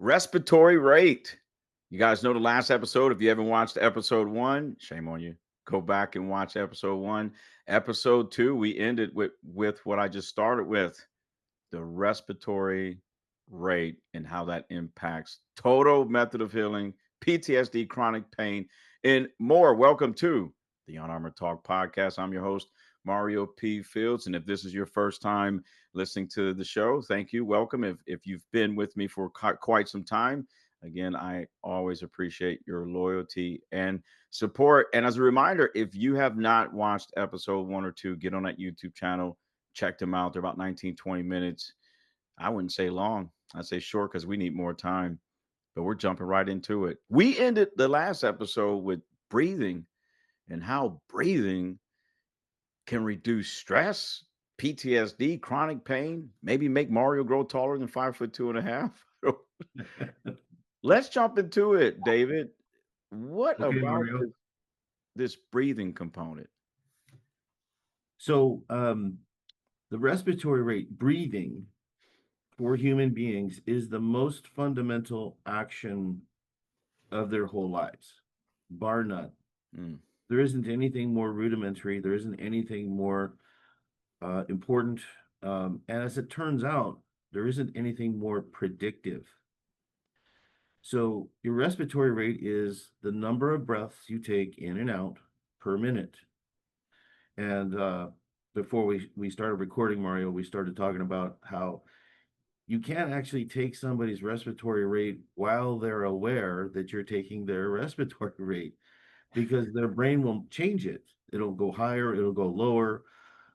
Respiratory rate. You guys know the last episode. If you haven't watched episode one, shame on you. Go back and watch episode one. Episode two, we ended with what I just started with, the respiratory rate and how that impacts total method of healing, PTSD, chronic pain, and more. Welcome to the Unarmored Talk podcast. I'm your host, Mario P. Fields. And if this is your first time listening to the show, thank you. Welcome. If you've been with me for quite some time, again, I always appreciate your loyalty and support. And as a reminder, if you have not watched episode one or two, get on that YouTube channel, check them out. They're about 19, 20 minutes. I wouldn't say long. I'd say short because we need more time, but we're jumping right into it. We ended the last episode with breathing and how breathing can reduce stress, PTSD, chronic pain, maybe make Mario grow taller than 5'2" and a half. Let's jump into it, David. What Okay, about Mario. this breathing component? So, the respiratory rate, breathing for human beings is the most fundamental action of their whole lives, bar none. Mm, There isn't anything more rudimentary. There isn't anything more important. And as it turns out, there isn't anything more predictive. So, your respiratory rate is the number of breaths you take in and out per minute. And before we started recording, Mario, we started talking about how you can't actually take somebody's respiratory rate while they're aware that you're taking their respiratory rate because their brain won't change it. It'll go higher, it'll go lower.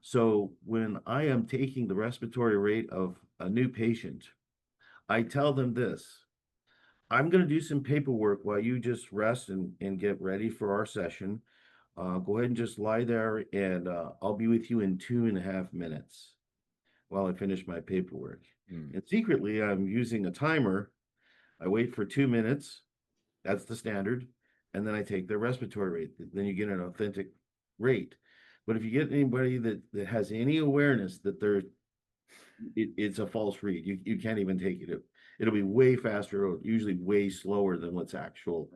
So when I am taking the respiratory rate of a new patient, I tell them this: I'm going to do some paperwork while you just rest and get ready for our session. Go ahead and just lie there, and I'll be with you in 2.5 minutes while I finish my paperwork. mm. And secretly, I'm using a timer. I wait for 2 minutes. That's the standard. And then I take their respiratory rate. Then you get an authentic rate. But if you get anybody that has any awareness that it's a false read, you can't even take it. It'll be way faster, or usually way slower than what's actual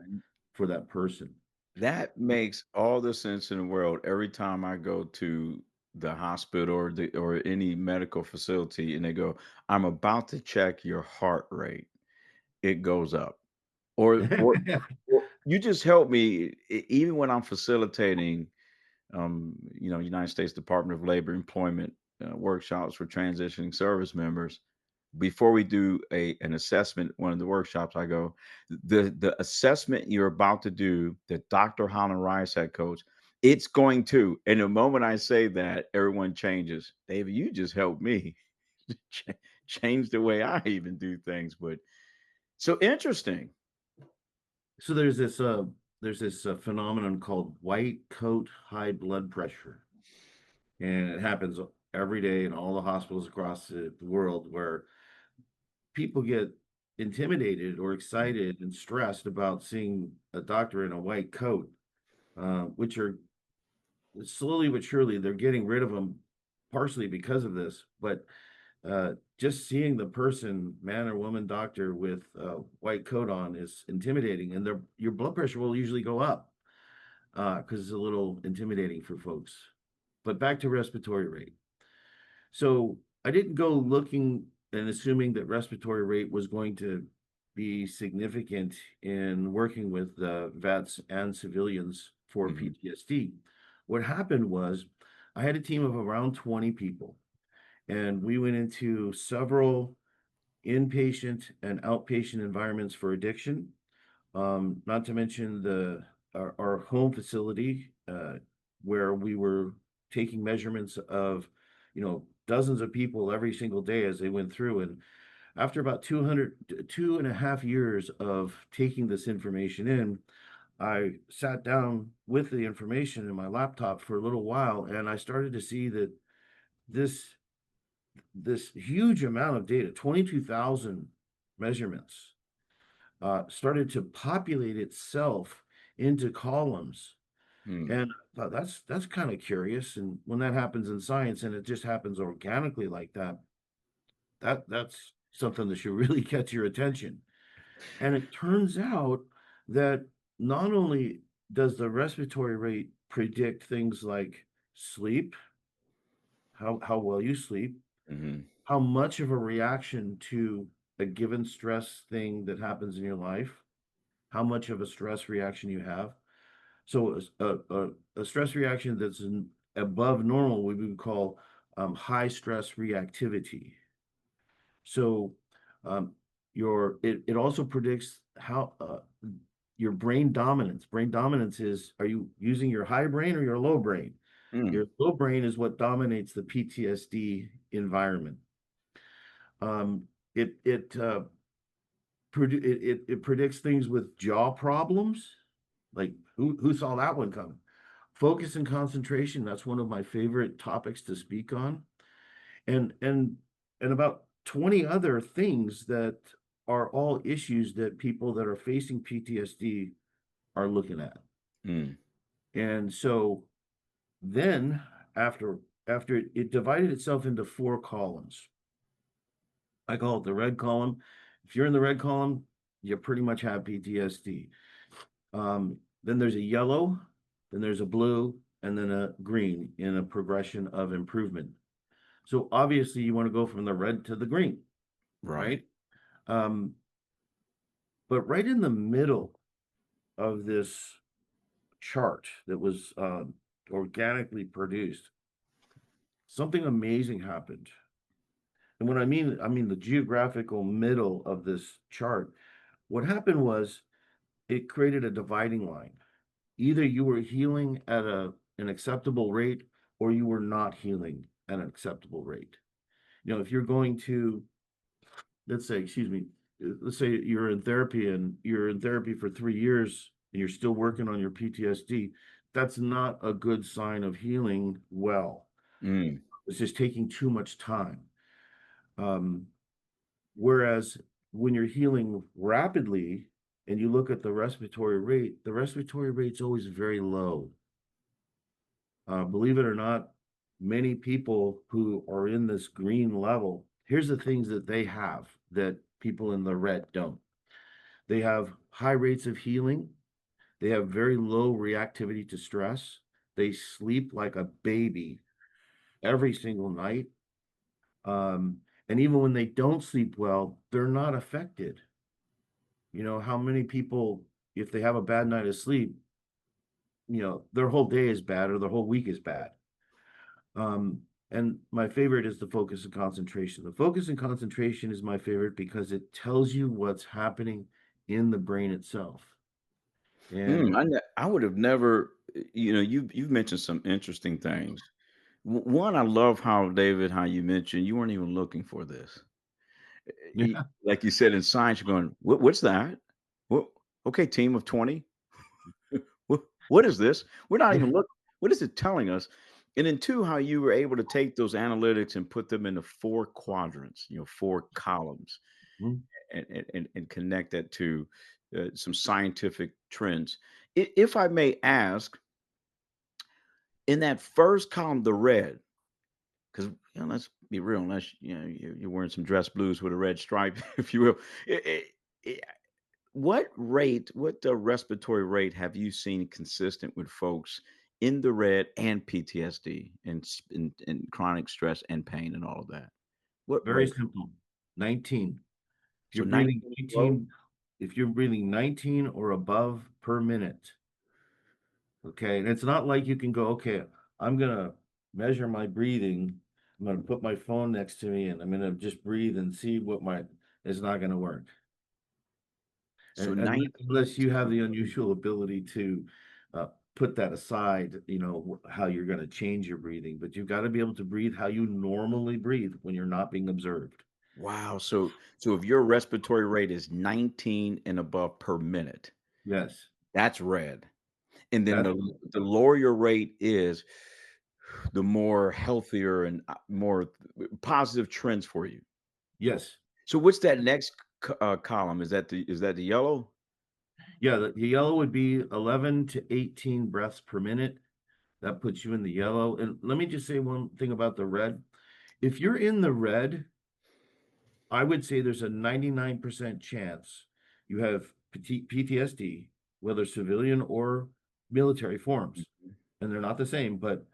for that person. That makes all the sense in the world every time I go to the hospital or any medical facility and they go, I'm about to check your heart rate. It goes up. Or you just help me even when I'm facilitating United States Department of Labor employment workshops for transitioning service members. Before we do an assessment, one of the workshops, I go, the assessment you're about to do, that Dr. Holland Rice had coach, it's going to. And the moment I say that, everyone changes. David, you just helped me ch- change the way I even do things. But so interesting. So there's this phenomenon called white coat high blood pressure, and it happens every day in all the hospitals across the world where people get intimidated or excited and stressed about seeing a doctor in a white coat, which are slowly but surely they're getting rid of them partially because of this, but just seeing the person, man or woman doctor with a white coat on is intimidating, and your blood pressure will usually go up because it's a little intimidating for folks. But back to respiratory rate. So I didn't go looking and assuming that respiratory rate was going to be significant in working with vets and civilians for Mhm. PTSD. What happened was I had a team of around 20 people, and we went into several inpatient and outpatient environments for addiction. Not to mention our home facility where we were taking measurements of, dozens of people every single day as they went through. And after about 2.5 years of taking this information in, I sat down with the information in my laptop for a little while, and I started to see that this this huge amount of data, 22,000 measurements, started to populate itself into columns. Mm. And I thought that's kind of curious. And when that happens in science and it just happens organically like that, that's something that should really catch your attention. And it turns out that not only does the respiratory rate predict things like sleep, how well you sleep, Mhm. how much of a reaction to a given stress thing that happens in your life, how much of a stress reaction you have. So a stress reaction that's above normal, we would call high stress reactivity. So um, it also predicts how your brain dominance. Brain dominance is, are you using your high brain or your low brain? Your Mm, low brain is what dominates the PTSD environment. Um, it it, it predicts things with jaw problems. Like who saw that one coming? Focus and concentration. That's one of my favorite topics to speak on. And and about 20 other things that are all issues that people that are facing PTSD are looking at. mm, And so then after it divided itself into four columns. I call it the red column. If you're in the red column, you pretty much have PTSD. Then there's a yellow, then there's a blue, and then a green in a progression of improvement. So obviously you want to go from the red to the green, right. right? Um, but right in the middle of this chart that was organically produced, something amazing happened. And when I mean the geographical middle of this chart. What happened was it created a dividing line. Either you were healing at an acceptable rate or you were not healing at an acceptable rate. You know, if you're going to, let's say, excuse me, let's say you're in therapy for 3 years and you're still working on your PTSD, that's not a good sign of healing well. Mm, It's just taking too much time. Um, Whereas when you're healing rapidly and you look at the respiratory rate's always very low. Believe it or not, many people who are in this green level, here's the things that they have that people in the red don't. They have high rates of healing. They have very low reactivity to stress. They sleep like a baby every single night. Um, and even when they don't sleep well, they're not affected. You know, how many people, if they have a bad night of sleep, you know, their whole day is bad or their whole week is bad. And my favorite is the focus and concentration. The focus and concentration is my favorite because it tells you what's happening in the brain itself. And I would have never, you've mentioned some interesting things. One, I love how David, how you mentioned you weren't even looking for this. yeah, Like you said in science, you're going, what's that? What? Okay, team of 20. What is this? We're not yeah, even looking. What is it telling us? And then two, how you were able to take those analytics and put them into four quadrants, four columns, mhm, and connect that to some scientific trends. If I may ask, in that first column, the red, because let's be real, unless you're wearing some dress blues with a red stripe, if you will. I- what respiratory rate have you seen consistent with folks in the red and PTSD and chronic stress and pain and all of that? What very rate? simple. 19. If So you're breathing 19 is low. 19, if you're breathing 19 or above per minute, okay, and it's not like you can go, okay, I'm gonna measure my breathing. I'm gonna put my phone next to me and I'm gonna just breathe and see what my it's not gonna work. So Unless 19 you have the unusual ability to put that aside, you know, how you're going to change your breathing, but you've got to be able to breathe how you normally breathe when you're not being observed. Wow. So if your respiratory rate is 19 and above per minute, Yes, that's red. And then that's the lower your rate is, the more healthier and more positive trends for you. yes, So what's that next column? Is that the yellow? yeah. The yellow would be 11 to 18 breaths per minute. That puts you in the yellow. And let me just say one thing about the red. If you're in the red, I would say there's a 99% chance You have PTSD, whether civilian or military forms, Mhm. and they're not the same. But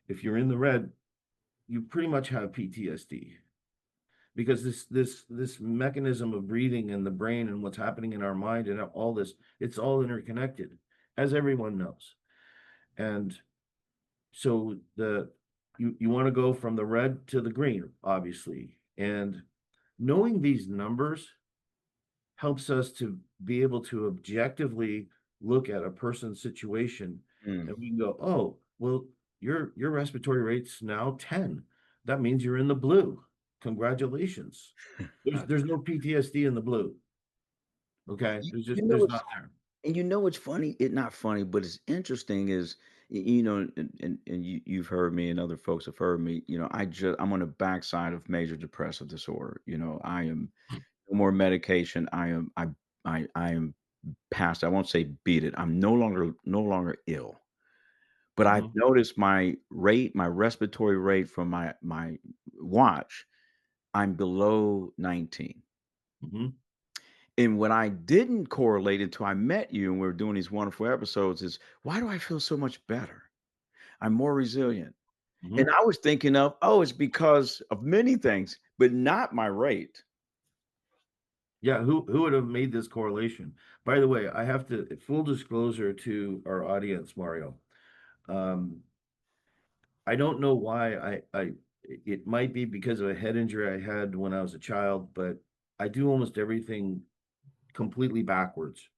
if you're in the red, you pretty much have PTSD because this mechanism of breathing and the brain and what's happening in our mind and all this, it's all interconnected, as everyone knows. And so you want to go from the red to the green, obviously. And knowing these numbers helps us to be able to objectively look at a person's situation, Mm. and we can go, oh, well, your respiratory rate's now 10. That means you're in the blue. Congratulations. There's no PTSD in the blue. Okay. You, There's just you know there's what's not there. and you know what's funny? It not funny, but it's interesting is you know, and you've heard me and other folks have heard me. You know, I'm on the backside of major depressive disorder. You know, I am no more medication. I am past. I won't say beat it. I'm no longer ill. But I've Mhm, noticed my respiratory rate from my watch, I'm below 19. mhm, And what I didn't correlate until I met you and we are doing these wonderful episodes is why do I feel so much better? I'm more resilient. And mhm. I was thinking of, oh, it's because of many things, but not my rate. Yeah, who would have made this correlation? By the way, I have to full disclosure to our audience, Mario. Um, I don't know why it might be because of a head injury I had when I was a child, but I do almost everything completely backwards.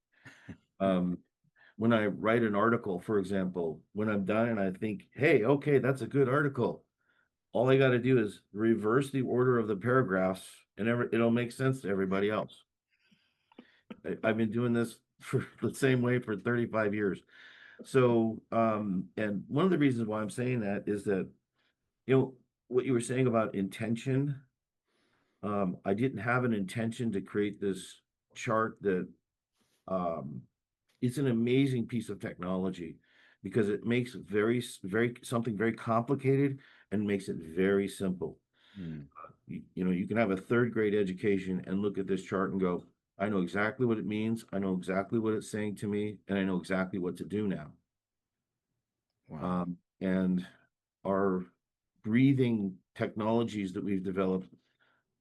Um, when I write an article, for example, when I'm done and I think, hey, okay, that's a good article. All I got to do is reverse the order of the paragraphs and it'll make sense to everybody else. I've been doing this for the same way for 35 years. So, and one of the reasons why I'm saying that is that, what you were saying about intention, I didn't have an intention to create this chart that, um, it's an amazing piece of technology because it makes very something very complicated and makes it very simple. Mm, You can have a third grade education and look at this chart and go, I know exactly what it means. I know exactly what it's saying to me, and I know exactly what to do now. wow. And our breathing technologies that we've developed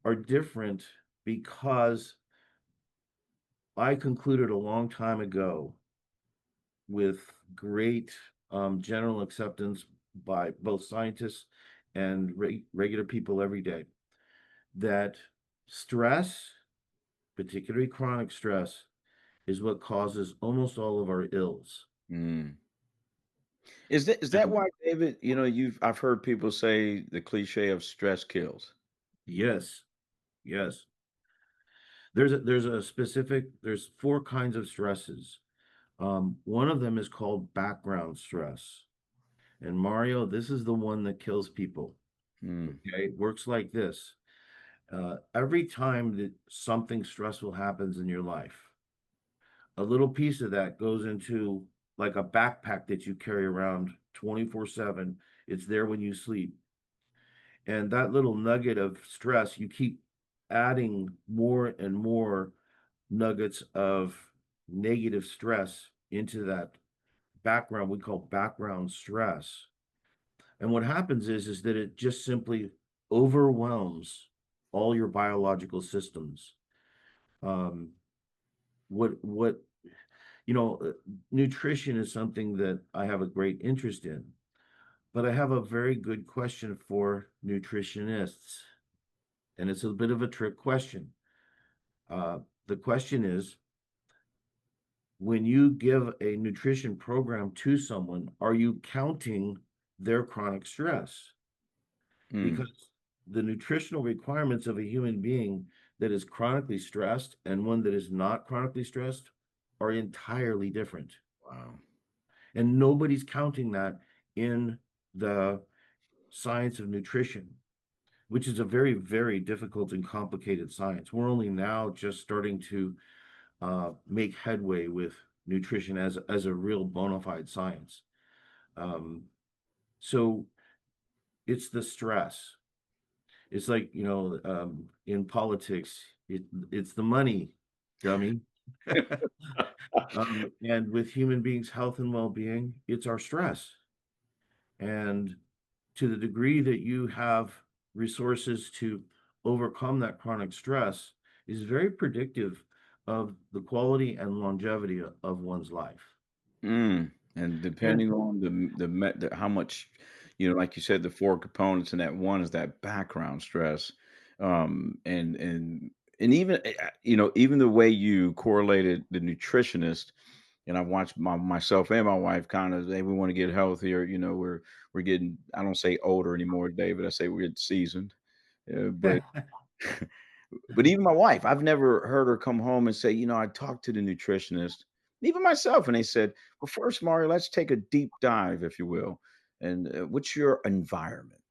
are different because I concluded a long time ago with great general acceptance by both scientists and regular people every day that stress, particularly chronic stress, is what causes almost all of our ills. Mm. Is that And why, David, I've heard people say the cliche of stress kills. yes, yes, there's four kinds of stresses. One of them is called background stress. And Mario, this is the one that kills people. Mm, Okay, it works like this. Every time that something stressful happens in your life, a little piece of that goes into like a backpack that you carry around 24/7. It's there when you sleep. And that little nugget of stress, you keep adding more and more nuggets of negative stress into that background we call background stress. And what happens is that it just simply overwhelms all your biological systems. Um, what nutrition is something that I have a great interest in, but I have a very good question for nutritionists, and it's a bit of a trick question. The question is, when you give a nutrition program to someone, are you counting their chronic stress? mm, Because the nutritional requirements of a human being that is chronically stressed and one that is not chronically stressed are entirely different. wow. And nobody's counting that in the science of nutrition, which is a very, very difficult and complicated science. We're only now just starting to make headway with nutrition as a real bona fide science. Um, so it's the stress. It's like, in politics, it's the money, dummy. And with human beings' health and well-being, it's our stress. And to the degree that you have resources to overcome that chronic stress is very predictive of the quality and longevity of one's life. And And depending on the how much, like you said, the 4 components, and that one is that background stress, and even, even the way you correlated the nutritionist, and I watched myself and my wife kind of, "Hey, we wanna get healthier," we're getting, I don't say older anymore, David, I say we're getting seasoned, but but even my wife, I've never heard her come home and say, I talked to the nutritionist, even myself, and they said, well, first, Mario, let's take a deep dive, if you will. And what's your environment?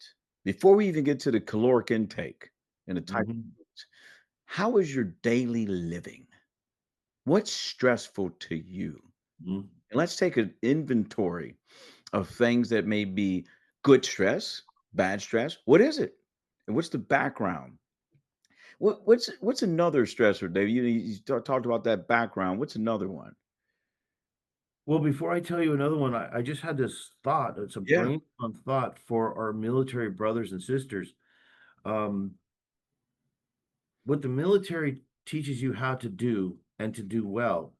Before we even get to the caloric intake and the type Mhm, of foods, how is your daily living? What's stressful to you? mhm. And let's take an inventory of things that may be good stress, bad stress. What is it? And what's the background? What's another stressor, Dave? You talked about that background. What's another one? Well, before I tell you another one, I just had this thought. It's a Yeah. brainstorm thought for our military brothers and sisters. Um, what the military teaches you how to do and to do well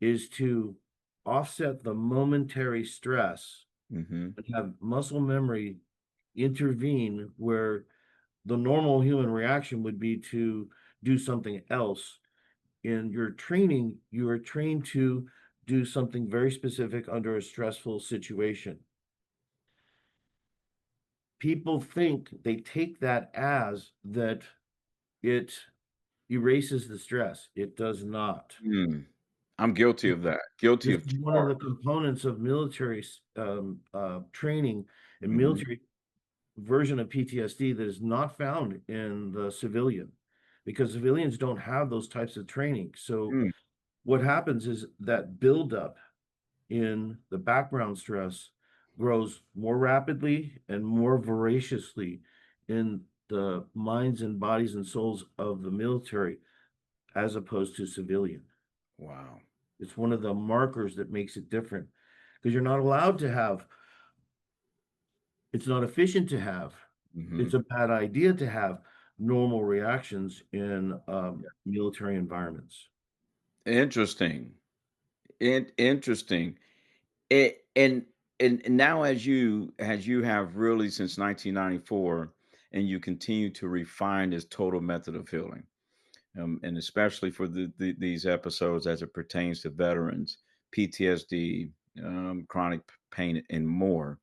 is to offset the momentary stress Mhm. and have muscle memory intervene where the normal human reaction would be to do something else. In your training, you are trained to do something very specific under a stressful situation. People think they take that as that it erases the stress. It does not. Mm. I'm guilty of that. Guilty This of is one of charge. the components of military training and Mhm. military version of PTSD that is not found in the civilian because civilians don't have those types of training. So Mm. what happens is that buildup in the background stress grows more rapidly and more voraciously in the minds and bodies and souls of the military as opposed to civilian. Wow. It's one of the markers that makes it different because you're not allowed to have, it's not efficient to have, Mhm. it's a bad idea to have normal reactions in military environments. Interesting. Interesting. It and now as you have really since 1994, and you continue to refine this total method of healing, and especially for these episodes as it pertains to veterans, PTSD, chronic pain, and more.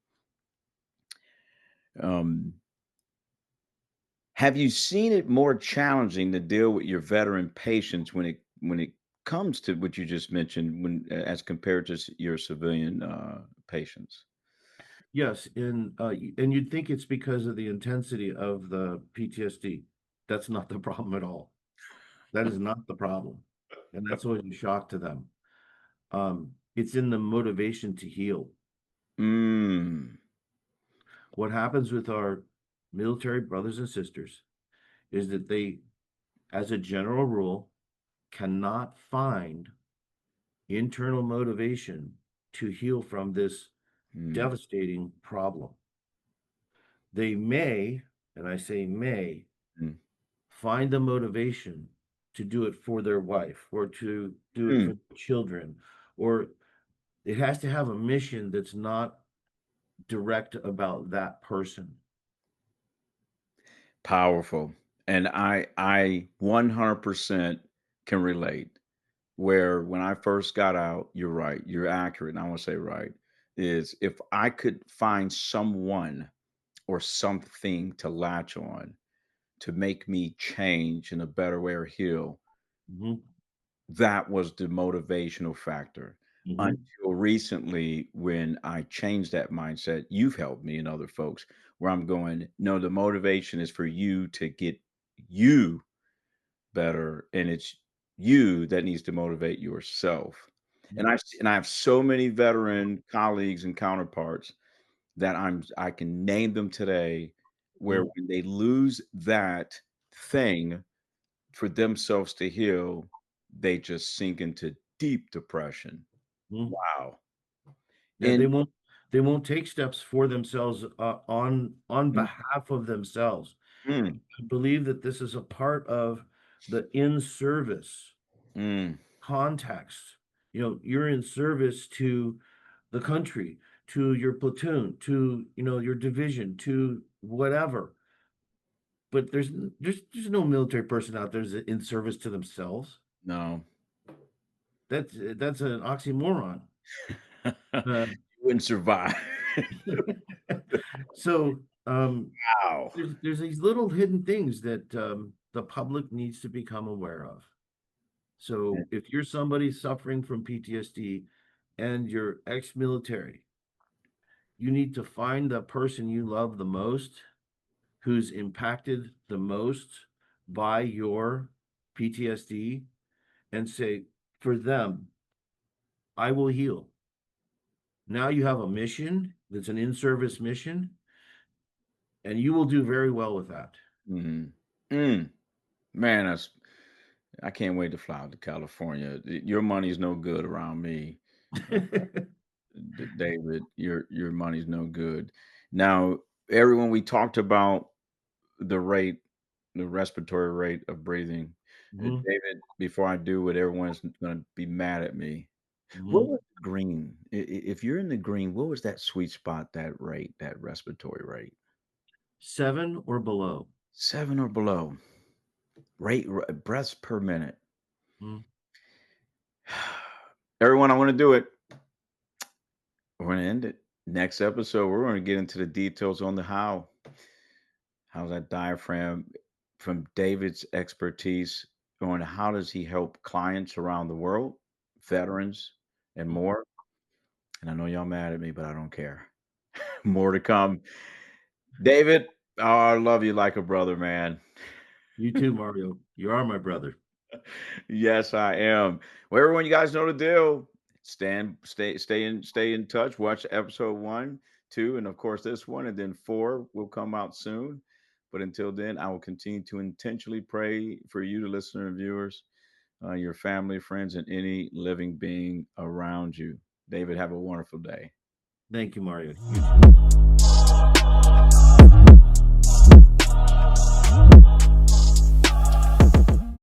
Um, have you seen it more challenging to deal with your veteran patients when it comes to what you just mentioned, as compared to your civilian patients? Yes, and you'd think it's because of the intensity of the PTSD. That's not the problem at all. That is not the problem, and that's always a shock to them. It's in the motivation to heal. Mm, What happens with our military brothers and sisters is that they, as a general rule, cannot find internal motivation to heal from this mm, devastating problem. They may, and I say may, mm, find the motivation to do it for their wife or to do it mm. for children, or it has to have a mission that's not direct about that person. Powerful. And I 100% can relate. Where when I first got out, you're right, you're accurate, and I wanna say right, is if I could find someone or something to latch on to make me change in a better way or heal, Mhm, that was the motivational factor. mhm, Until recently, when I changed that mindset, you've helped me and other folks where I'm going, no, the motivation is for you to get you better, and it's you that needs to motivate yourself. mhm, And I have so many veteran colleagues and counterparts that I can name them today, where mhm, when they lose that thing for themselves to heal, they just sink into deep depression. Mhm. Wow. Yeah, And they won't take steps for themselves, on mm, behalf of themselves. mm, I believe that this is a part of the in service mm, context. You're in service to the country, to your platoon, to your division, to whatever. But there's no military person out there that's in service to themselves. no. That's an oxymoron. You Uh, wouldn't survive. so Wow. there's these little hidden things that the public needs to become aware of. So if you're somebody suffering from PTSD and you're ex-military, you need to find the person you love the most, who's impacted the most by your PTSD, and say, for them, I will heal. Now you have a mission that's an in-service mission, and you will do very well with that. Mhm. Mm. Man, I can't wait to fly out to California. Your money's no good around me. Uh, David, your money's no good. Now, everyone, we talked about the rate, the respiratory rate of breathing. Mhm, David, before I do it, everyone's going to be mad at me. What mhm. was the green? If you're in the green, what was that sweet spot, that rate, that respiratory rate? 7 or below. 7 or below. Breaths per minute. Mhm. Everyone, I want to do it. We're going to end it. Next episode, we're going to get into the details on the how. How's that diaphragm from David's expertise on how does he help clients around the world, veterans, and more. And I know y'all mad at me, but I don't care. More to come. David, oh, I love you like a brother, man. You too, Mario. You are my brother. Yes, I am. Well, everyone, you guys know the deal. Stay in touch. Watch episode 1, 2, and of course this one, and then 4 will come out soon. But until then, I will continue to intentionally pray for you, the listener and viewers, your family, friends, and any living being around you. David, have a wonderful day. Thank you, Mario. You too.